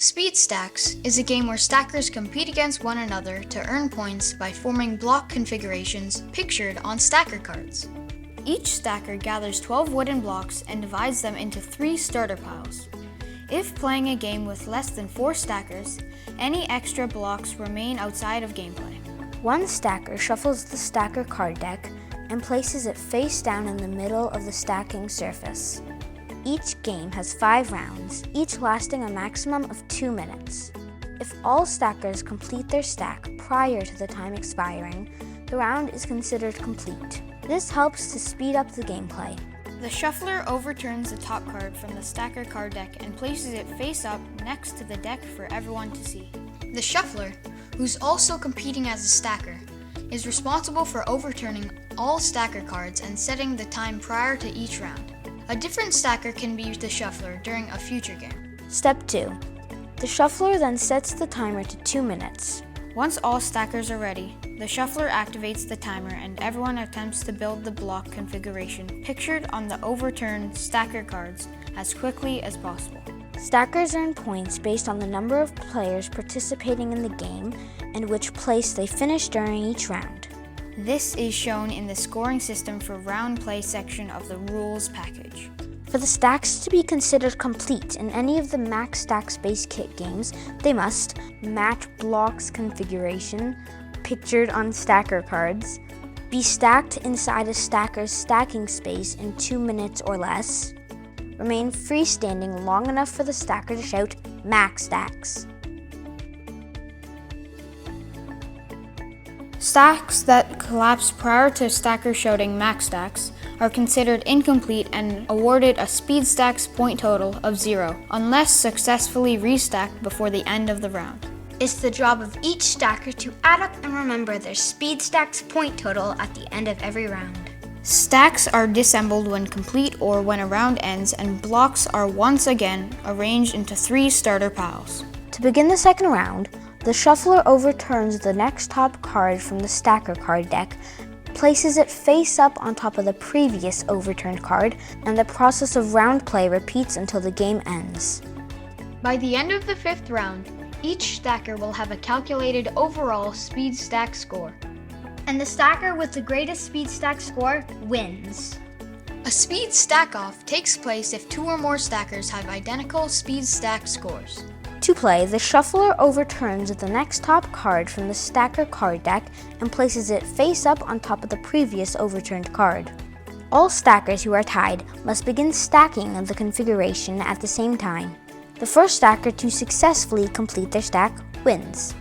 Speed Stacks is a game where stackers compete against one another to earn points by forming block configurations pictured on stacker cards. Each stacker gathers 12 wooden blocks and divides them into 3 starter piles. If playing a game with less than 4 stackers, any extra blocks remain outside of gameplay. One stacker shuffles the stacker card deck and places it face down in the middle of the stacking surface. Each game has 5 rounds, each lasting a maximum of 2 minutes. If all stackers complete their stack prior to the time expiring, the round is considered complete. This helps to speed up the gameplay. The shuffler overturns the top card from the stacker card deck and places it face up next to the deck for everyone to see. The shuffler, who's also competing as a stacker, is responsible for overturning all stacker cards and setting the time prior to each round. A different stacker can be the shuffler during a future game. Step 2. The shuffler then sets the timer to 2 minutes. Once all stackers are ready, the shuffler activates the timer and everyone attempts to build the block configuration pictured on the overturned stacker cards as quickly as possible. Stackers earn points based on the number of players participating in the game and which place they finish during each round. This is shown in the scoring system for round play section of the rules package. For the stacks to be considered complete in any of the Max Stacks base kit games, they must match blocks configuration, pictured on stacker cards, be stacked inside a stacker's stacking space in 2 minutes or less, remain freestanding long enough for the stacker to shout Max Stacks. Stacks that collapse prior to stacker shouting max stacks are considered incomplete and awarded a Speed Stacks point total of 0, unless successfully restacked before the end of the round. It's the job of each stacker to add up and remember their Speed Stacks point total at the end of every round. Stacks are disassembled when complete or when a round ends, and blocks are once again arranged into 3 starter piles. To begin the second round, the shuffler overturns the next top card from the stacker card deck, places it face up on top of the previous overturned card, and the process of round play repeats until the game ends. By the end of the 5th round, each stacker will have a calculated overall Speed Stack score. And the stacker with the greatest Speed Stack score wins. A Speed Stack-Off takes place if 2 or more stackers have identical Speed Stack scores. To play, the shuffler overturns the next top card from the stacker card deck and places it face up on top of the previous overturned card. All stackers who are tied must begin stacking the configuration at the same time. The first stacker to successfully complete their stack wins.